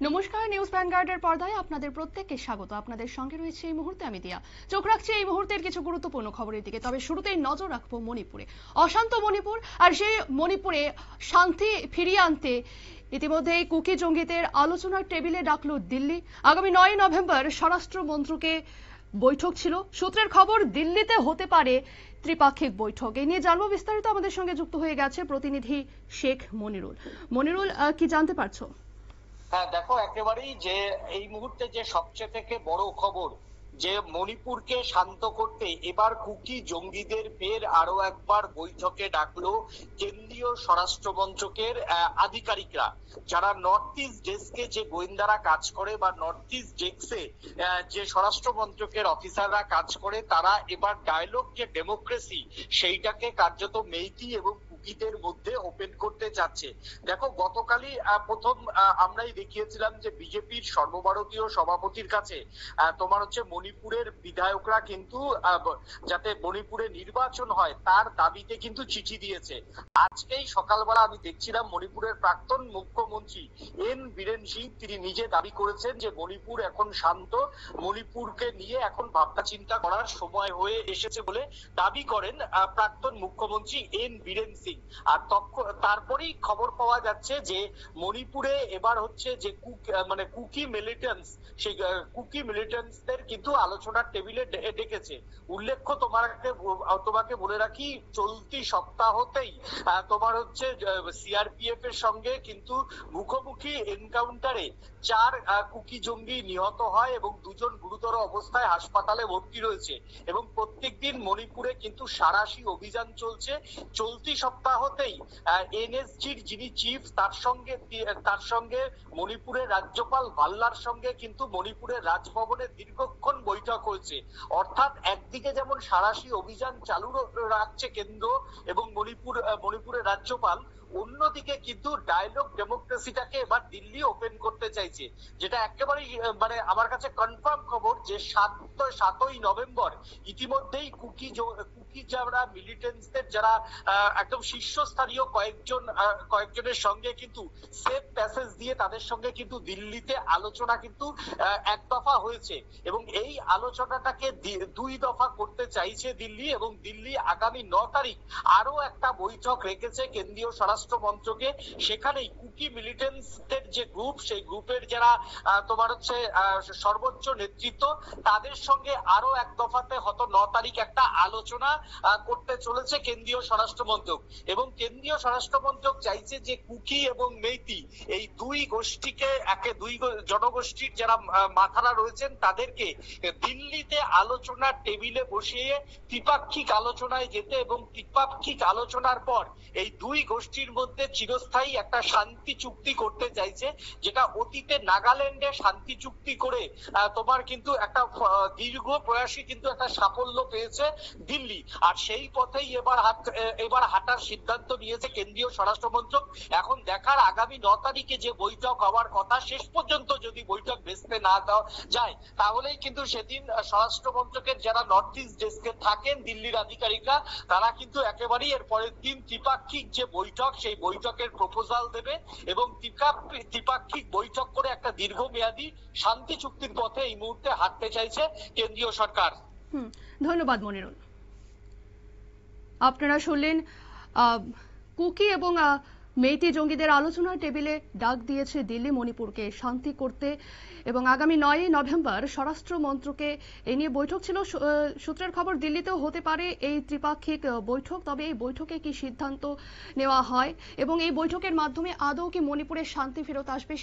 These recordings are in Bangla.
নমস্কার, নিউজ ভ্যানগার্ডের পর্দায় আপনাদের প্রত্যেককে স্বাগত। আপনাদের সঙ্গে রয়েছে এই মুহূর্তে আমি দিয়া। চোখ রাখছি এই মুহূর্তের কিছু গুরুত্বপূর্ণ খবরের দিকে। তবে শুরুতেই নজর রাখবো মণিপুরে। অশান্ত মণিপুর, আর সেই মণিপুরে শান্তি ফিরিয়ে আনতে ইতিমধ্যেই কুকি জঙ্গিদের আলোচনার টেবিলে ডাকলো দিল্লি। আগামী 9 নভেম্বর স্বরাষ্ট্রমন্ত্রকে বৈঠক ছিল। সূত্রের খবর, দিল্লিতে হতে পারে ত্রিপাক্ষিক বৈঠক। এই নিয়ে জানবো বিস্তারিত। আমাদের সঙ্গে যুক্ত হয়ে গেছে প্রতিনিধি শেখ মনিরুল। মনিরুল, কি জানতে পারছো? হ্যাঁ দেখো, একেবারেই যে এই মুহূর্তে যে সবচেয়ে থেকে বড় খবর, যে মণিপুরকে শান্ত করতে এবার কুকি জঙ্গিদের ফের আরো একবার বৈঠকে ডাকলো কেন্দ্রীয় স্বরাষ্ট্র মন্ত্রকের আধিকারিকরা। যারা নর্থ ইস্ট ডেস্কে যে গোয়েন্দারা কাজ করে বা নর্থ ইস্ট ডেস্কে যে স্বরাষ্ট্র মন্ত্রকের অফিসাররা কাজ করে, তারা এবার ডায়লগ যে ডেমোক্রেসি সেইটাকে কার্যত মেইতি এবং কুকিদের মধ্যে ওপেন করতে যাচ্ছে। দেখো, গতকালই প্রথম আমরাই দেখিয়েছিলাম যে বিজেপির সর্বভারতীয় সভাপতির কাছে তোমার হচ্ছে মণিপুরের বিধায়করা কিন্তু যাতে মণিপুরে নির্বাচন হয় তার দাবিতে কিন্তু চিঠি দিয়েছে। আজকেই সকালবেলা আমি দেখছিলাম মণিপুরের প্রাক্তন মুখ্যমন্ত্রী এন বীরেন সিং তিনি নিজে দাবি করেছেন যে মণিপুর এখন শান্ত, মণিপুরকে নিয়ে এখন ভাবনা চিন্তা করার সময় হয়ে এসেছে বলে দাবি করেন প্রাক্তন মুখ্যমন্ত্রী এন বীরেন সিং। আর তারপরেই খবর পাওয়া যাচ্ছে যে মণিপুরে এবার হচ্ছে যে কুকি মিলিটেন্টস, সেই কুকি মিলিটেন্টসদের কিন্তু আলোচনার টেবিলে ডেকেছে। উল্লেখ্য তোমাকে বলে রাখি, চলতি সপ্তাহতেই তোমার হচ্ছে সিআরপিএফ এর সঙ্গে কিন্তু মুখোমুখি এনকাউন্টারে 4 কুকি জঙ্গি নিহত হয় এবং 2 জন গুরুতর অবস্থায় হাসপাতালে ভর্তি রয়েছে। এবং প্রত্যেকদিন মণিপুরে কিন্তু সাঁড়াশি অভিযান চলছে। চলতি সপ্তাহতেই এনএসজির যিনি চিফ তার সঙ্গে মণিপুরের রাজ্যপাল ভাল্লার সঙ্গে কিন্তু মণিপুরের রাজভবনে দীর্ঘক্ষণ বৈঠক হয়েছে। অর্থাৎ একদিকে যেমন সাঁড়াশি অভিযান চালু রাখছে কেন্দ্র এবং মণিপুরের রাজ্যপাল, অন্যদিকে কিন্তু ডায়লগ ডেমোক্রেসিটাকে এবার দিল্লি ওপেন করতে চাইছে। যেটা একেবারেই আমার কাছে কনফার্ম খবর যে 7ই নভেম্বর ইতিমধ্যেই কুকি যারা মিলিটেন্টসদের যারা একদম শীর্ষস্থানীয় কয়েকজনের সঙ্গে কিন্তু সেফ প্যাসেজ দিয়ে তাদের সঙ্গে কিন্তু দিল্লিতে আলোচনা কিন্তু এক দফা হয়েছে এবং এই আলোচনাটাকে 2 দফা করতে চাইছে দিল্লি। এবং দিল্লি আগামী 9 তারিখ আরো একটা বৈঠক রেখেছে কেন্দ্রীয় স্বরাষ্ট্র মন্ত্রকে। সেখানেই কুকি মিলিটেন্টসদের যে গ্রুপ, সেই গ্রুপের যারা তোমার হচ্ছে সর্বোচ্চ নেতৃত্ব, তাদের সঙ্গে আরো এক দফাতে হয়তো 9 তারিখ একটা আলোচনা করতে চলেছে কেন্দ্রীয় স্বরাষ্ট্র মন্ত্রক। এবং কেন্দ্রীয় স্বরাষ্ট্র মন্ত্রক চাইছে যে কুকি এবং মেইতি এই 2 গোষ্ঠীকে, 2 জনগোষ্ঠীর যারা মাথারা রয়েছেন তাদেরকে দিল্লিতে আলোচনার টেবিলে বসিয়ে ত্রিপাক্ষিক আলোচনায় যেতে এবং ত্রিপাক্ষিক আলোচনার পর এই 2 গোষ্ঠীর মধ্যে চিরস্থায়ী একটা শান্তি চুক্তি করতে চাইছে, যেটা অতীতে নাগাল্যান্ডে শান্তি চুক্তি করে তোমার কিন্তু একটা দীর্ঘ প্রয়াসী কিন্তু একটা সাফল্য পেয়েছে দিল্লি। আর সেই পথেই এবার হাঁটার সিদ্ধান্ত নিয়েছে কেন্দ্রীয় স্বরাষ্ট্র মন্ত্রক। এখন দেখার আগামী 9 তারিখে যে বৈঠক হওয়ার কথা, শেষ পর্যন্ত যদি বৈঠক ভেস্তে না দেওয়া যায় তাহলেই কিন্তু সেদিন স্বরাষ্ট্র মন্ত্রকের যারা নর্থ ইস্ট ডেস্কে থাকেন দিল্লির আধিকারিকরা, তারা কিন্তু একেবারেই এর পরের দিন ত্রিপাক্ষিক যে বৈঠক সেই বৈঠকের প্রপোজাল দেবে এবং ত্রিপাক্ষিক বৈঠক করে একটা দীর্ঘমেয়াদী শান্তি চুক্তির পথে এই মুহূর্তে হাঁটতে চাইছে কেন্দ্রীয় সরকার। ধন্যবাদ মনিরুল। আপনারা শুনলেন কুকি এবং মেইতি জঙ্গিদের আলোচনার টেবিলে ডাক দিয়েছে দিল্লি মণিপুরকে শান্তি করতে। এবং আগামী 9 নভেম্বর স্বরাষ্ট্র মন্ত্রকে এ নিয়ে বৈঠক ছিল। সূত্রের খবর, দিল্লিতেও হতে পারে এই ত্রিপাক্ষিক বৈঠক। তবে এই বৈঠকে কি সিদ্ধান্ত নেওয়া হয় এবং এই বৈঠকের মাধ্যমে আদৌ কি মণিপুরের শান্তি ফেরত আসবে,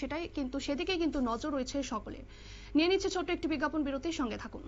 সেদিকে কিন্তু নজর রয়েছে সকলের। নিয়ে নিচ্ছে ছোট্ট একটি বিজ্ঞাপন বিরতির, সঙ্গে থাকুন।